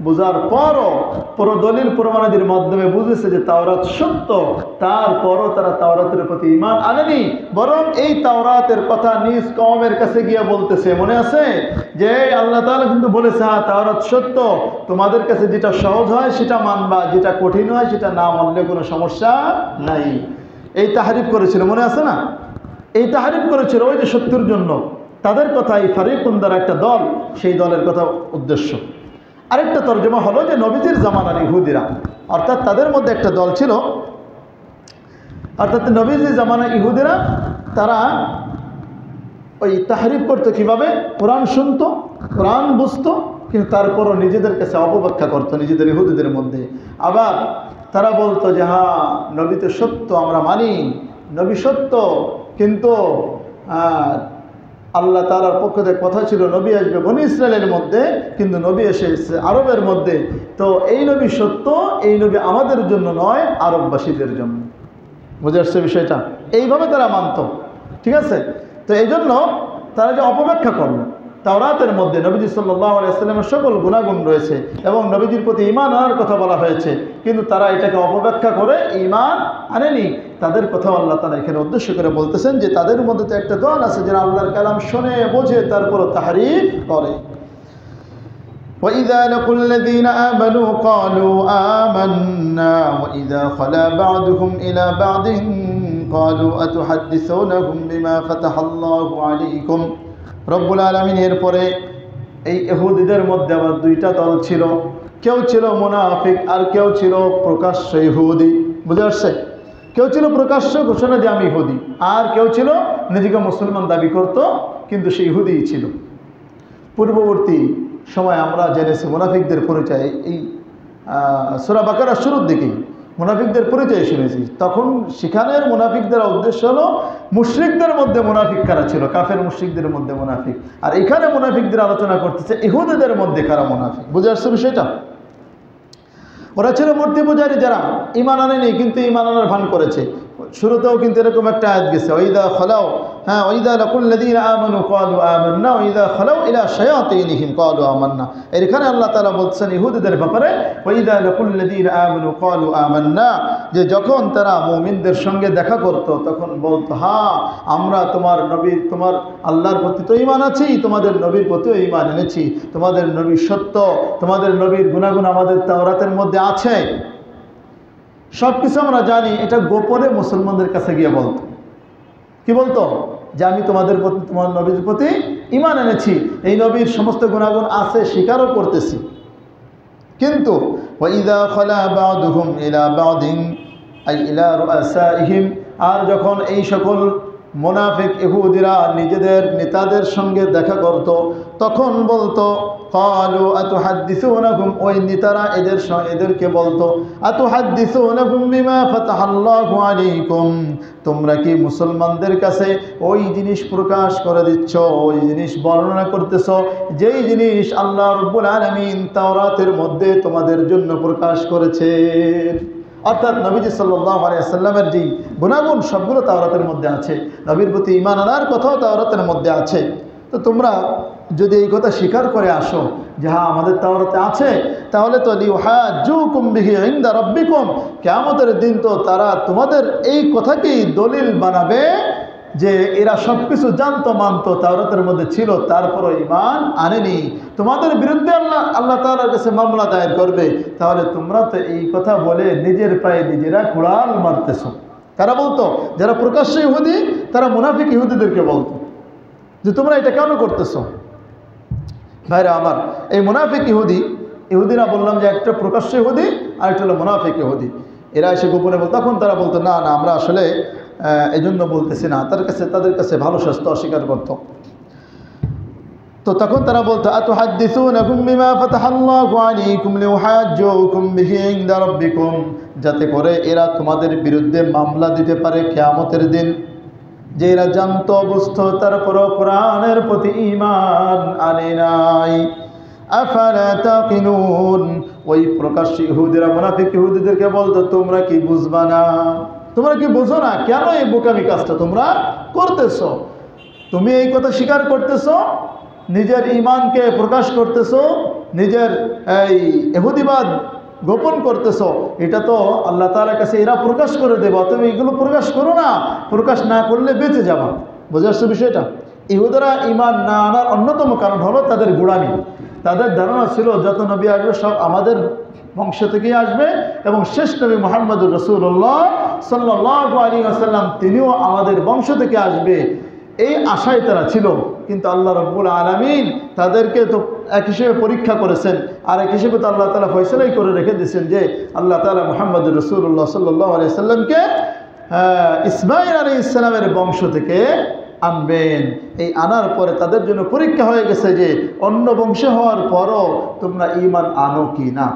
বুঝার পরও দলিল প্রমাণাদির মাধ্যমে বুঝেছে যে তাওরাত সত্য, তারপরও তারা তাওরাতের প্রতি ঈমান আনেনি, বরং এই তাওরাতের কথা নিজ কওমের কাছে গিয়ে বলতেছে। মনে আছে যে আল্লাহ তাআলা কিন্তু বলেছে, হ্যাঁ তাওরাত সত্য, তোমাদের কাছে যেটা সহজ হয় সেটা মানবা, যেটা কঠিন হয় সেটা না মানলে কোনো সমস্যা নাই। এই তাহরিফ করেছিল, মনে আছে না? এই তাহরিফ করেছিল ওই যে সত্যের জন্য, তাদের কথা এই ফারীকুন দ্বারা একটা দল, সেই দলের কথা উদ্দেশ্য। আরেকটা তর্জমা হলো যে নবীজির জামানার ইহুদিরা, অর্থাৎ তাদের মধ্যে একটা দল ছিল, অর্থাৎ নবীজির জামানার ইহুদিরা তারা ওই তাহরিফ করতো কিভাবে? কোরআন শুনতো, কোরআন বুঝতো, কিন্তু তারপরও নিজেদের কাছে অপব্যাখ্যা করতো নিজেদের ইহুদিদের মধ্যে। আবার তারা বলতো যে হ্যাঁ নবী তো সত্য, আমরা মানি নবী সত্য, কিন্তু আল্লাহ তাআলার পক্ষ থেকে কথা ছিল নবী আসবে বনি ইসরায়েলের মধ্যে, কিন্তু নবী এসেছে আরবের মধ্যে। তো এই নবী সত্য, এই নবী আমাদের জন্য নয়, আরববাসীদের জন্য। বুঝে আসছে বিষয়টা? এইভাবে তারা মানত, ঠিক আছে? তো এই জন্য তারা যে অপব্যাখ্যা করল, তাওরাতের মধ্যে নবীজি সাল্লাল্লাহু আলাইহি ওয়াসাল্লামের সকল গুণাগুণ রয়েছে এবং নবীজির প্রতি ঈমান আনার কথা বলা হয়েছে, কিন্তু তারা এটাকে অপব্যাখ্যা করে ঈমান আনেনি। তাদের কথা আল্লাহ তাআলা এখানে উদ্দেশ্য করে বলতেছেন যে তাদের মধ্যে তো একটা দল আছে যারা আল্লাহর কালাম শুনে বোঝে তারপরও তাহরিফ করে। وَإِذَا لَقُوا الَّذِينَ آمَنُوا قَالُوا آمَنَّا وَإِذَا خَلَا بَعْضُهُمْ إِلَى بَعْضٍ قَالُوا أَتُحَدِّثُونَهُم بِمَا فَتَحَ اللَّهُ عَلَيْكُمْ। রব্বুল আলামিন এরপরে এই ইহুদিদের মধ্যে আবার দুইটা দল ছিল, কেউ ছিল মুনাফিক আর কেউ ছিল প্রকাশ্য ইহুদি। বুঝে আসছে? কেউ ছিল প্রকাশ্য ঘোষণা যে আমি ইহুদি, আর কেউ ছিল নিজেকে মুসলমান দাবি করত কিন্তু সে ইহুদিই ছিল। পূর্ববর্তী সময় আমরা জেনেছি মুনাফিকদের পরিচয়, এই সূরা বাকারার শুরুর দিকেই মুনাফিকদের পরিচয় শুনেছি। তখন সেখানের মুনাফিকদের উদ্দেশ্য হলো মুশরিকদের মধ্যে মুনাফিক কারা ছিল, কাফের মুশরিকদের মধ্যে মুনাফিক। আর এখানে মুনাফিকদের আলোচনা করতেছে ইহুদিদের মধ্যে কারা মুনাফিক। বুঝে আসছে বিষয়টা? ওরা ছিল মূর্তি পূজারী যারা ঈমান আনেনি কিন্তু ঈমান আনার ভান করেছে। শুরুতেও কিন্তু এরকম একটা আয়াত গেছে, ওয়াইদা খালাউ, হ্যাঁ, ওয়াইদা লাকুল্লাযীনা আমানু ক্বালু আমান্না ওয়াইদা খালাউ ইলা শায়াতিনহিম ক্বালু আমান্না। এখানে আল্লাহ তাআলা বলছেন ইহুদিদের ব্যাপারে, ওয়াইদা লাকুল্লাযীনা আমানু ক্বালু আমান্না, যে যখন তারা মুমিনদের সঙ্গে দেখা করত তখন বলতো, হ্যাঁ আমরা তোমার নবীর, তোমার আল্লাহর প্রতি তো ঈমান আছি, তোমাদের নবীর প্রতিও ঈমান এনেছি, তোমাদের নবী সত্য, তোমাদের নবীর গুণাগুণ আমাদের তাওরাতের মধ্যে আছে, সব কিছু আমরা জানি। এটা গোপনে মুসলমানদের কাছে গিয়ে বলতো। কি বলতো? যে আমি তোমাদের প্রতি, তোমার নবীর প্রতি ঈমান এনেছি, এই নবীর সমস্ত গুণাগুণ আছে, স্বীকারও করতেছি। কিন্তু ওয়াইদা খালা বা'দুহুম ইলা বা'দিন আই ইলা রুআসাইহিম, আর যখন এই সকল মুনাফিক ইহুদিরা নিজেদের নেতাদের সঙ্গে দেখা করত তখন বলতো, ক্বালু আতুহাদ্দিসুনাকুম, ওই নেতারা এদেরকে বলতো, আতুহাদ্দিসুনাকুম বিমা ফাতাহাল্লাহু আলাইকুম, তোমরা কি মুসলমানদের কাছে ওই জিনিস প্রকাশ করে দিচ্ছ, ওই জিনিস বর্ণনা করতেছ যেই জিনিস আল্লাহ রাব্বুল আলামিন তাওরাতের মধ্যে তোমাদের জন্য প্রকাশ করেছেন। অর্থাৎ নবীজি সাল্লাল্লাহু আলাইহি ওয়াসাল্লামের যে গুণাগুণ সবগুলো তাওরাতের মধ্যে আছে, নবীর প্রতি ঈমান আনার কথাও তাওরাতের মধ্যে আছে। তো তোমরা যদি এই কথা স্বীকার করে আসো যে হ্যাঁ আমাদের তাওরাতে আছে, তাহলে তো লিউহাজ্জুকুম বিহি ইনদা রাব্বিকুম, কিয়ামতের দিন তো তারা তোমাদের এই কথাকেই দলিল বানাবে যে এরা সব কিছু জানতো, মানতো, তাওরাতের মধ্যে ছিল, তারপরও ঈমান আনেনি। তোমাদের বিরুদ্ধে আল্লাহ তাআলার কাছে মামলা দায়ের করবে। তাহলে তোমরা তো এই কথা বলে নিজের পায়ে নিজেরা কুড়াল মারতেছো। কারা বলতো? যারা প্রকাশ্য ইহুদি, তারা মুনাফিক ইহুদিদেরকে বলতো যে তোমরা এটা কেন করতেছো। ভাইরা আমার, এই মুনাফিক ইহুদিরা বললাম যে একটা প্রকাশ্য ইহুদি আর একটা হলো মুনাফিক ইহুদি। এরা এসে গোপনে বলতো, তখন তারা বলতো না না আমরা আসলে এই জন্য বলতেছি না, তাদের কাছে ভালো স্বাস্থ্য অস্বীকার করত। তো তখন তারা বলতো, আতুহাদ্দিসুনাকুম বিমা ফাতাহাল্লাহু আলাইকুম লিউহাজ্জুকুম বিহি ইনদা রাব্বিকুম, যাতে করে এরা তোমাদের বিরুদ্ধে মামলা দিতে পারে কিয়ামতের দিন, যে এরা জানতো বুঝতো তারপরও কোরআনের প্রতি ঈমান আনে নাই। আফালা তাকিলুন, ওই প্রকাশ্য ইহুদিরা মুনাফিক ইহুদিদেরকে বলতো তোমরা কি বুঝবা না, তোমরা কি বুঝো না, কেন এই বোকামি কাজটা তোমরা করতেছো? তুমি এই কথা স্বীকার করতেছো, নিজের ঈমানকে প্রকাশ করতেছো, নিজের এই ইহুদিবাদ গোপন করতেছো, এটা তো আল্লাহ তাআলার কাছে এরা প্রকাশ করে দেবে, তুমি এগুলো প্রকাশ করো না, প্রকাশ না করলে বেঁচে যাবা। বুঝে আসছো বিষয়টা? ইহুদিরা ঈমান না আনার অন্যতম কারণ হলো তাদের গোঁড়ামি। তাদের ধারণা ছিল যত নবী আসবে সব আমাদের বংশ থেকেই আসবে এবং শেষ নবী মুহাম্মদুর রাসূলুল্লাহ সাল্লাল্লাহু আলাইহি ওয়াসাল্লাম তিনিও আমাদের বংশ থেকে আসবে, এই আশায় তারা ছিল। কিন্তু আল্লাহ রাব্বুল আলামিন তাদেরকে তো এক হিসেবে পরীক্ষা করেছেন, আর এক হিসেবে তো আল্লাহ তাআলা ফয়সালাই করে রেখে দিয়েছেন যে আল্লাহ তাআলা মুহাম্মদুর রাসূলুল্লাহ সাল্লাল্লাহু আলাইহি ওয়াসাল্লামকে ইসমাঈল আলাইহিস সালামের বংশ থেকে আনবেন। এই আনার পরে তাদের জন্য পরীক্ষা হয়ে গেছে যে অন্য বংশে হওয়ার পরও তোমরা ঈমান আনো কি না।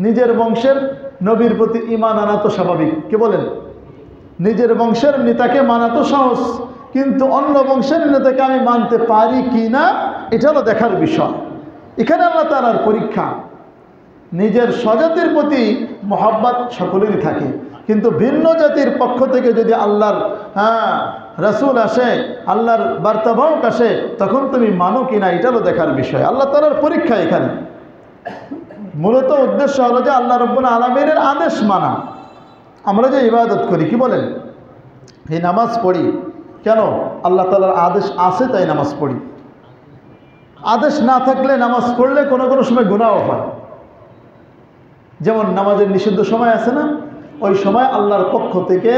নিজের বংশের নবীর প্রতি ঈমান আনা তো স্বাভাবিক, কে বলেন? নিজের বংশের নেতাকে মানা তো সহজ, কিন্তু অন্য বংশের নেতাকে আমি মানতে পারি কি না এটা হলো দেখার বিষয়। এখানে আল্লাহ তাআলার পরীক্ষা। নিজের স্বজাতির প্রতি মহব্বত সকলেরই থাকে, কিন্তু ভিন্ন জাতির পক্ষ থেকে যদি আল্লাহর রাসূল আসে, আল্লাহর বার্তাবাহক আসে, তখন তুমি মানো কিনা এটা হলো দেখার বিষয়। আল্লাহ তাআলার পরীক্ষা এখানে। মূলত উদ্দেশ্য হলো যে আল্লাহ রাব্বুল আলামিনের আদেশ মানা। আমরা যে ইবাদত করি, কি বলেন, এই নামাজ পড়ি, কেন? আল্লাহ তাআলার আদেশ আছে তাই নামাজ পড়ি। আদেশ না থাকলে নামাজ পড়লে কোনো কোনো সময় গুনাহও হয়। যেমন নামাজের নিষিদ্ধ সময় আছে না, ওই সময় আল্লাহর পক্ষ থেকে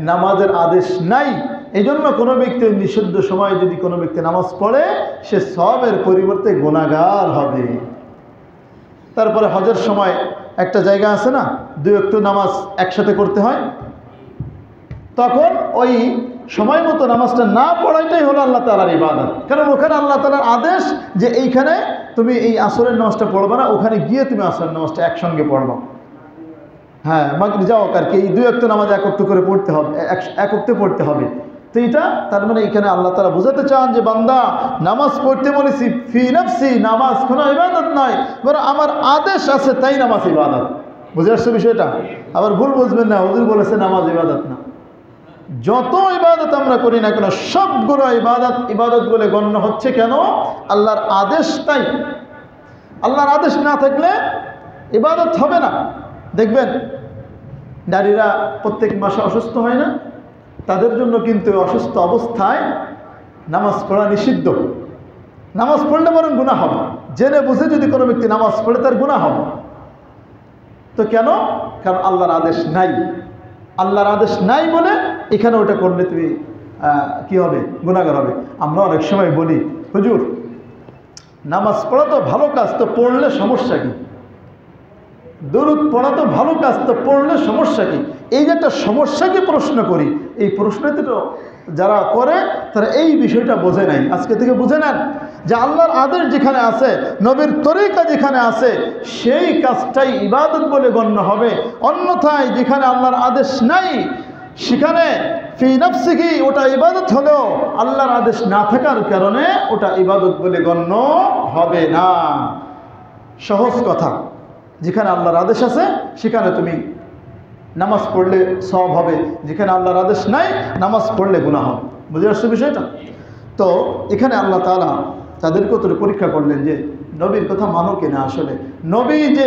নামাজের আদেশ নাই। এই জন্য কোনো ব্যক্তি নিষিদ্ধ সময় যদি কোনো ব্যক্তি নামাজ পড়ে, সে সওয়াবের পরিবর্তে গুনাহগার হবে। তারপরে হজের সময় একটা জায়গা আছে না, 2 ওয়াক্ত নামাজ একসাথে করতে হয়, তখন ওই সময় মতো নামাজটা না পড়াইটাই হলো আল্লাহ তাআলার ইবাদত। কারণ ওখানে আল্লাহ তাআলার আদেশ যে এইখানে তুমি এই আসরের নামাজটা পড়বা না, ওখানে গিয়ে তুমি আসরের নামাজটা একসঙ্গে পড়বা। হ্যাঁ, মাগরিব যাও আর কি, এই 2 ওয়াক্ত নামাজ একত্র করে পড়তে হবে, একত্রে পড়তে হবে। তো এটা তার মানে এখানে আল্লাহ তাআলা বোঝাতে চান যে বান্দা, নামাজ পড়তে বলেছি ফি নাফসি, নামাজ কোনো ইবাদত নয়, বরং আমার আদেশ আছে তাই নামাজ ইবাদত। বুঝে আসছে বিষয়টা? আবার ভুল বুঝবেন না, হুজুর বলেছে নামাজ ইবাদত না। যত ইবাদত আমরা করি না কেন, সবগুলো ইবাদত বলে গণ্য হচ্ছে। কেন? আল্লাহর আদেশ তাই। আল্লাহর আদেশ না থাকলে ইবাদত হবে না। দেখবেন নারীরা প্রত্যেক মাসে অসুস্থ হয় না, তাদের জন্য কিন্তু অসুস্থ অবস্থায় নামাজ পড়া নিষিদ্ধ। নামাজ পড়লে বরং গুনাহ হবে। জেনে বুঝে যদি কোনো ব্যক্তি নামাজ পড়ে, তার গুনাহ হবে। তো কেন? কারণ আল্লাহর আদেশ নাই। আল্লাহর আদেশ নাই বলে এখানে ওটা করলে তুমি কি হবে? গুনাহগার হবে। আমরা অনেক সময় বলি, হুজুর নামাজ পড়া তো ভালো কাজ, তো পড়লে সমস্যা কি? দরুদ পড়া তো ভালো কাজ, তো পড়লে সমস্যা কি? এই যে একটা সমস্যা কি প্রশ্ন করি, এই প্রশ্নতে তো যারা করে তারা এই বিষয়টা বোঝে নাই। আজকে থেকে বুঝে নেন যে আল্লাহর আদেশ যেখানে আছে, নবীর তরিকা যেখানে আছে, সেই কাজটাই ইবাদত বলে গণ্য হবে। অন্যথায় যেখানে আল্লাহর আদেশ নাই, সেখানে ফি নাফসিহি ওটা ইবাদত হলেও আল্লাহর আদেশ না থাকার কারণে ওটা ইবাদত বলে গণ্য হবে না। সহজ কথা, যেখানে আল্লাহর আদেশ আছে সেখানে তুমি নামাজ পড়লে সওয়াব হবে, যেখানে আল্লাহর আদেশ নাই নামাজ পড়লে গুনাহ হবে। বুঝে আসছে বিষয়টা? তো এখানে আল্লাহ তাআলা তাদেরকে তো পরীক্ষা করলেন যে নবীর কথা মানো কিনা। আসলে নবী যে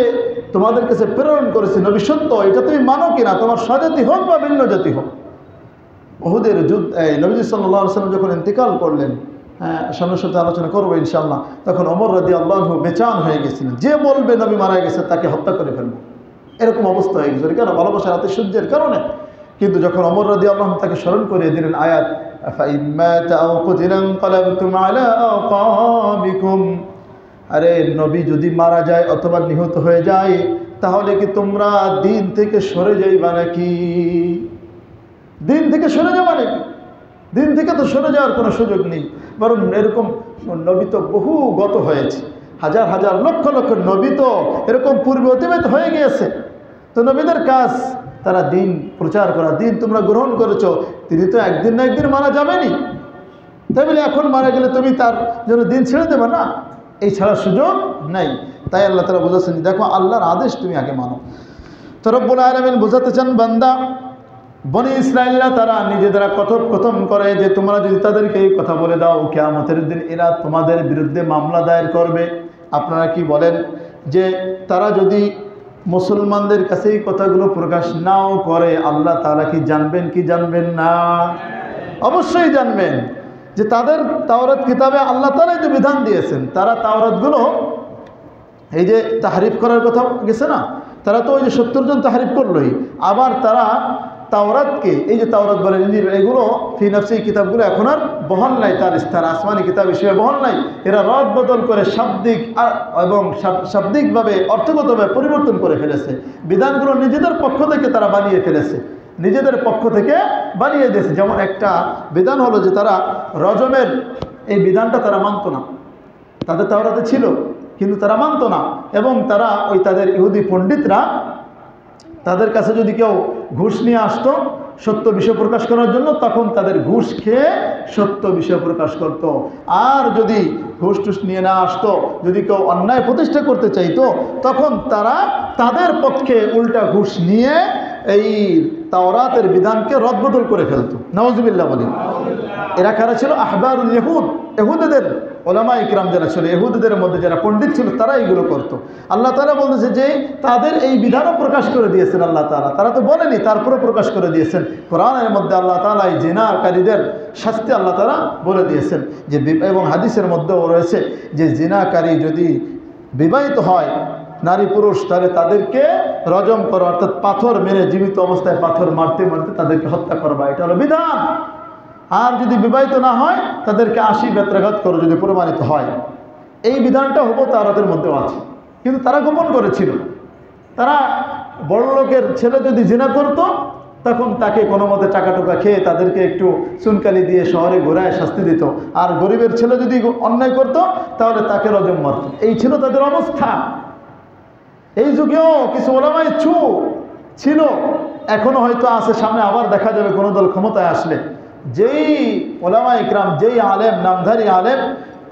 তোমাদের কাছে প্রেরণ করেছে, নবী সত্য, এটা তুমি মানো কিনা, তোমার স্বজাতি হোক বা ভিন্ন জাতি হোক। উহুদের যুদ্ধ নবী সাল্লাল্লাহু আলাইহি ওয়াসাল্লাম যখন ইন্তেকাল করলেন, সামনের সাথে আলোচনা করবো ইনশাআল্লাহ, তখন ওমর রাদিয়াল্লাহু আনহু বেচান হয়ে গেছিলেন। যে বলবে নবী মারা গেছে তাকে হত্যা করে ফেলবো, এরকম অবস্থা হয়ে গেছিল। কেন? ভালোবাসার আতিশয্যের কারণে। কিন্তু যখন ওমর রাদিয়াল্লাহু আনহু তাকে স্মরণ করিয়ে দিলেন আয়াত, আরে নবী যদি মারা যায় অথবা নিহত হয়ে যায়, তাহলে কি তোমরা দিন থেকে সরে যাইবা নাকি? দিন থেকে সরে যাবা নাকি? দিন থেকে তো সরে যাওয়ার কোনো সুযোগ নেই। বরং এরকম নবী তো বহু গত হয়েছে, হাজার হাজার লক্ষ লক্ষ নবী তো এরকম পূর্বে অতিবাহিত হয়ে গিয়েছে। তো নবীদের কাজ তারা দিন প্রচার করা। দিন তোমরা গ্রহণ করেছো, তিনি তো একদিন না একদিন মারা যাবেনি। তাই বলে এখন মারা গেলে তুমি তার জন্য দিন ছেড়ে দেবে না, এই ছাড়ার সুযোগ নাই। তাই আল্লাহ তাআলা বোঝাচ্ছেন, দেখো আল্লাহর আদেশ তুমি আগে মানো। তো রব্বুল আলামিন বোঝাতে চান, বান্দা বনি ইসরাইলরা তারা নিজেরা কথোপকথন করে যে তোমরা যদি তাদেরকে এই কথা বলে দাও, কিয়ামতের দিন এরা তোমাদের বিরুদ্ধে মামলা দায়ের করবে। আপনারা কি বলেন যে তারা যদি মুসলমানদের কাছে এই কথাগুলো প্রকাশ নাও করে, আল্লাহ তাআলা কি জানবেন কি জানবেন না? অবশ্যই জানবেন। যে তাদের তাওরাত কিতাবে আল্লাহ তাআলাই যে বিধান দিয়েছেন, তারা তাওরাতগুলো এই যে তাহরিফ করার কথা গেছে না, তারা তো ওই যে 70 জন তাহরিফ করলোই। আবার তারা তাওরাতকে, এই যে তাওরাত বলেন ইনজিল, এগুলো ফি নাফসি কিতাবগুলো এখন আর বহাল নাই, তার স্থান আসমানি কিতাব হিসেবে বহাল নাই। এরা রদ বদল করে শাব্দিক এবং শাব্দিকভাবে অর্থগতভাবে পরিবর্তন করে ফেলেছে। বিধানগুলো নিজেদের পক্ষ থেকে তারা বানিয়ে ফেলেছে, নিজেদের পক্ষ থেকে বানিয়ে দিয়েছে। যেমন একটা বিধান হলো যে তারা রজমের এই বিধানটা তারা মানত না, তাদের তাওরাতে ছিল কিন্তু তারা মানত না। এবং তারা ওই তাদের ইহুদি পণ্ডিতরা, তাদের কাছে যদি কেউ ঘুষ নিয়ে আসতো সত্য বিষয় প্রকাশ করার জন্য, তখন তাদের ঘুষ খেয়ে সত্য বিষয় প্রকাশ করত। আর যদি ঘুষ টুস নিয়ে না আসতো, যদি কেউ অন্যায় প্রতিষ্ঠা করতে চাইতো, তখন তারা তাদের পক্ষে উল্টা ঘুষ নিয়ে এই তাওরাতের বিধানকে রদবদল করে ফেলতো। নাউজুবিল্লাহ বলি। এরা কারা ছিল? আহবারুল ইহুদ, ইহুদিদের ওলামা ইকরাম যারা ছিল, ইহুদিদের মধ্যে যারা পণ্ডিত ছিল, তারা এইগুলো করতো। আল্লাহ তাআলা বলতেছে যে তাদের এই বিধানও প্রকাশ করে দিয়েছেন আল্লাহ তাআলা। তারা তো বলেনি, তারপরে প্রকাশ করে দিয়েছেন। কোরআনের মধ্যে আল্লাহ তাআলা এই জিনাকারীদের শাস্তি আল্লাহ তাআলা বলে দিয়েছেন যে, এবং হাদিসের মধ্যেও রয়েছে যে জিনাকারী যদি বিবাহিত হয় নারী পুরুষ, তাহলে তাদেরকে রজম করো, অর্থাৎ পাথর মেরে জীবিত অবস্থায় পাথর মারতে মারতে তাদেরকে হত্যা করবা, এটা হলো বিধান। আর যদি বিবাহিত না হয় তাদেরকে 80 বেত্রাঘাত করো যদি প্রমাণিত হয়। এই বিধানটা হবো তাওরাতের মধ্যেও আছে, কিন্তু তারা গোপন করেছিল। তারা বড় লোকের ছেলে যদি জিনা করত, তখন তাকে কোনো মতে টাকা টুকা খেয়ে তাদেরকে একটু চুনকালি দিয়ে শহরে ঘোরায় শাস্তি দিত। আর গরিবের ছেলে যদি অন্যায় করত, তাহলে তাকে রজম মারত। এই ছিল তাদের অবস্থা। এই যুগেও কিছু ওলামায়ে সু ছিল, এখনো হয়তো আছে, সামনে আবার দেখা যাবে কোনো দল ক্ষমতায় আসলে। যেই ওলামায়ে ইকরাম, যেই আলেম, নামধারী আলেম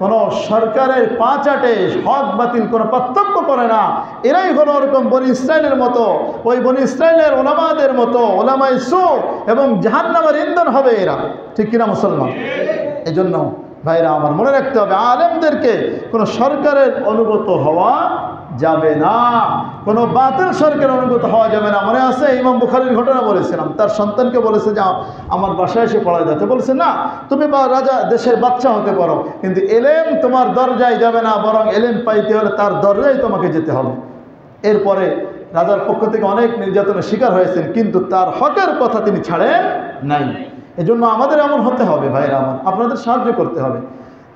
কোনো সরকারের পাঁচাটে হক বাতিল কোনো পার্থক্য করে না, এরাই হলো ওরকম বনি ইসরাইলের মতো, ওই বনি ইসরাইলের ওলামাদের মতো ওলামায়ে সু, এবং জাহান্নামের ইন্ধন হবে এরা। ঠিক কিনা মুসলমান? এই জন্য ভাইরা আমার মনে রাখতে হবে, আলেমদেরকে কোনো সরকারের অনুগত হওয়া যাবে না, কোনো বাতিল সরকারের অনুগত হওয়া যাবে না। মনে আছে ইমাম বুখারীর ঘটনা বলেছিলাম, তার সন্তানকে বলেছে যে আমার বাসায় এসে পড়ায় যাতে, বলেছে না, তুমি বা রাজা দেশের বাচ্চা হতে পারো, কিন্তু এলেম তোমার দরজায় যাবে না, বরং এলেম পাইতে হলে তার দরজায় তোমাকে যেতে হবে। এরপরে রাজার পক্ষ থেকে অনেক নির্যাতনের শিকার হয়েছেন, কিন্তু তার হকের কথা তিনি ছাড়েন নাই। এজন্য আমাদের এমন হতে হবে ভাইরা আমার, আপনাদের সাহায্য করতে হবে।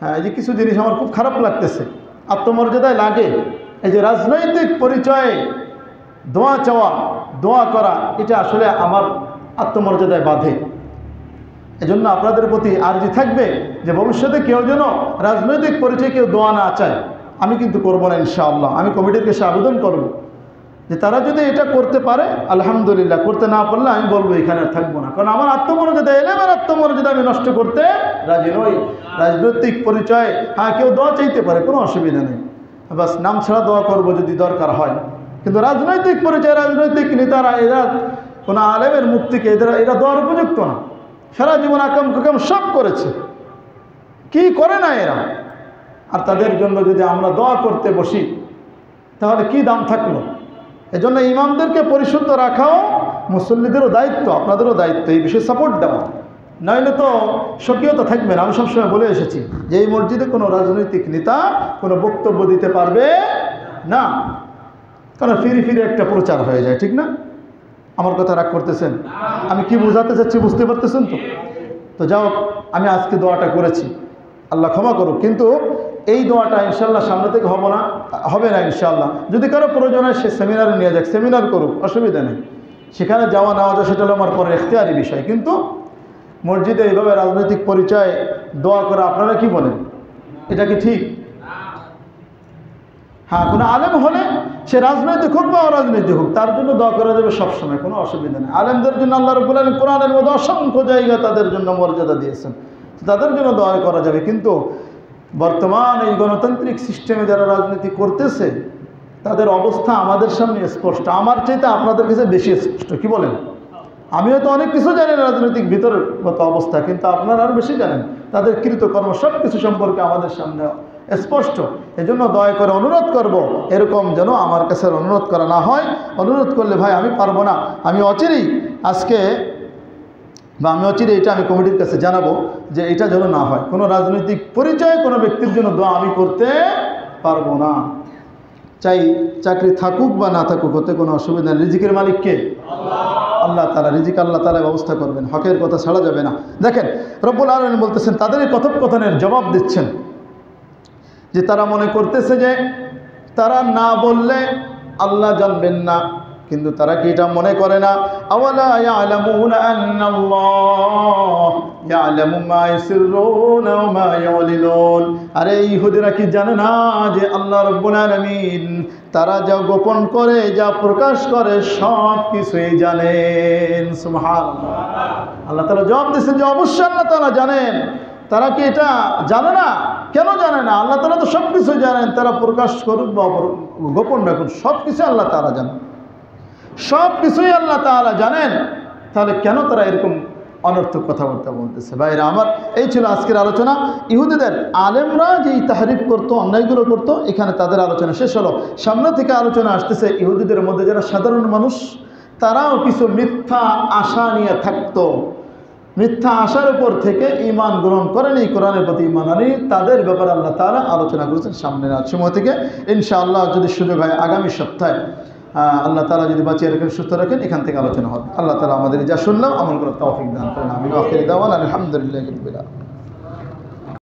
হ্যাঁ, এই যে কিছু জিনিস আমার খুব খারাপ লাগতেছে, আত্মমর্যাদায় লাগে। এই যে রাজনৈতিক পরিচয়ে দোয়া চাওয়া, দোয়া করা, এটা আসলে আমার আত্মমর্যাদায় বাধে। এজন্য আপনাদের প্রতি আর্জি থাকবে যে ভবিষ্যতে কেউ যেন রাজনৈতিক পরিচয়ে কেউ দোয়া না চায়। আমি কিন্তু করবো না ইনশাআল্লাহ। আমি কমিটির কাছে আবেদন করব যে তারা যদি এটা করতে পারে আলহামদুলিল্লাহ, করতে না পারলে আমি বলবো এখানে আর থাকবো না, কারণ আমার আত্মমর্যাদা, এলেমের আত্মমর্যাদা আমি নষ্ট করতে রাজি নই। রাজনৈতিক পরিচয়, হ্যাঁ কেউ দোয়া চাইতে পারে, কোনো অসুবিধা নেই, বাস নাম ছাড়া দোয়া করবো যদি দরকার হয়। কিন্তু রাজনৈতিক পরিচয়, রাজনৈতিক নেতারা, এরা কোনো আলেমের মুক্তিকে এরা দোয়ার উপযুক্ত না। সারা জীবন আকাম কুকাম সব করেছে, কি করে না এরা। আর তাদের জন্য যদি আমরা দোয়া করতে বসি তাহলে কি দাম থাকলো। এজন্য ইমামদেরকে পরিশুদ্ধ রাখাও মুসল্লিদেরও দায়িত্ব, আপনাদেরও দায়িত্ব এই বিষয়ে সাপোর্ট দেওয়া, নইলে তো স্বকীয়তা থাকবে না। আমি সবসময় বলে এসেছি যে এই মসজিদে কোনো রাজনৈতিক নেতা কোনো বক্তব্য দিতে পারবে না, কারণ ফিরে ফিরে একটা প্রচার হয়ে যায়। ঠিক না? আমার কথা রাগ করতেছেন? আমি কি বোঝাতে চাচ্ছি বুঝতে পারতেছেন তো? তো যাও, আমি আজকে দোয়াটা করেছি, আল্লাহ ক্ষমা করুক, কিন্তু এই দোয়াটা ইনশাল্লাহ সামনে থেকে হবে না ইনশাল্লাহ। যদি কারো প্রয়োজন হয় সে সেমিনারে নিয়ে যাক, সেমিনার করুক, অসুবিধা নেই। সেখানে যাওয়া নেওয়া যায় সেটা হলো আমার পরে ইখতিয়ারি বিষয়, কিন্তু মসজিদে এইভাবে রাজনৈতিক পরিচয় দোয়া করা, আপনারা কি বলেন, এটা কি ঠিক? হ্যাঁ, কোনো আলেম হলে সে রাজনৈতিক হোক বা অরাজনৈতিক হোক, তার জন্য দোয়া করা যাবে সবসময়, কোনো অসুবিধা নেই। আলেমদের জন্য আল্লাহ রাব্বুল আলামিন কোরআনের মধ্যে অসংখ্য জায়গা তাদের জন্য মর্যাদা দিয়েছেন, তাদের জন্য দোয়া করা যাবে। কিন্তু বর্তমান এই গণতান্ত্রিক সিস্টেমে যারা রাজনীতি করতেছে তাদের অবস্থা আমাদের সামনে স্পষ্ট, আমার চাইতে আপনাদের কাছে বেশি স্পষ্ট। কি বলেন? আমিও তো অনেক কিছু জানি রাজনৈতিক ভিতরগত অবস্থা, কিন্তু আপনারা আরও বেশি জানেন। তাদের কৃতকর্ম সব কিছু সম্পর্কে আমাদের সামনে স্পষ্ট। এজন্য দয়া করে অনুরোধ করব, এরকম যেন আমার কাছে অনুরোধ করা না হয়। অনুরোধ করলে ভাই আমি পারবো না, আমি অচিরেই এটা আমি কমিটির কাছে জানাবো যে এটা যেন না হয়। কোনো রাজনৈতিক পরিচয় কোনো ব্যক্তির জন্য দোয়া আমি করতে পারবো না, চাই চাকরি থাকুক বা না থাকুক, হতে কোনো অসুবিধা নেই। রিজিকের মালিক কে? আল্লাহ তাআলা। রিজিক আল্লাহ তাআলা ব্যবস্থা করবেন, হকের কথা ছাড়া যাবে না। দেখেন রব্বুল আলামিন বলতেছেন, তাদের এই কথোপকথনের জবাব দিচ্ছেন যে তারা মনে করতেছে যে তারা না বললে আল্লাহ জানবেন না, কিন্তু তারা কি এটা মনে করে না? আওয়ালা ইয়ালামুনা আন্নাল্লাহ ইয়ালামু মা ইউসিররুনা ওয়া মা ইউলিনুন। আরে ইহুদিরা কি জানে না যে আল্লাহ রাব্বুল আলামিন তারা যা গোপন করে, যা প্রকাশ করে সব কিছুই জানেন। সুবহানাল্লাহ। আল্লাহ তাআলা জবাব দিয়েছেন যে অবশ্যই আল্লাহ তাআলা জানেন। তারা কি এটা জানে না? কেন জানে না? আল্লাহ তাআলা তো সব কিছু জানেন, তারা প্রকাশ করুক বা গোপন রাখুন, সব কিছু আল্লাহ তাআলা জানেন, সব কিছুই আল্লাহ তাআলা জানেন। তাহলে কেন তারা এরকম অনর্থক কথাবার্তা বলতেছে? ভাইরা আমার, এই ছিল আজকের আলোচনা। ইহুদিদের আলেমরা যেই তাহরিফ করতো, অন্যায়গুলো করতো, এখানে তাদের আলোচনা শেষ হলো। সামনে থেকে আলোচনা আসতেছে ইহুদিদের মধ্যে যারা সাধারণ মানুষ, তারাও কিছু মিথ্যা আশা নিয়ে থাকতো। মিথ্যা আশার উপর থেকে ঈমান গ্রহণ করেনি, কোরআনের প্রতি ঈমান আনেনি, তাদের ব্যাপারে আল্লাহ তাআলা আলোচনা করেছেন সামনের সময় থেকে। ইনশাআল্লাহ যদি সুযোগ হয় আগামী সপ্তাহে আল্লাহ তাআলা যদি বাঁচিয়ে রাখেন, সুস্থ রাখেন, এখান থেকে আলোচনা হবে। আল্লাহ তাআলা আমাদের যা শুনলাম আমল করার তৌফিক দান করেন। আমিন। আখির দাওয়ানা আলহামদুলিল্লাহি রাব্বিল আলামিন।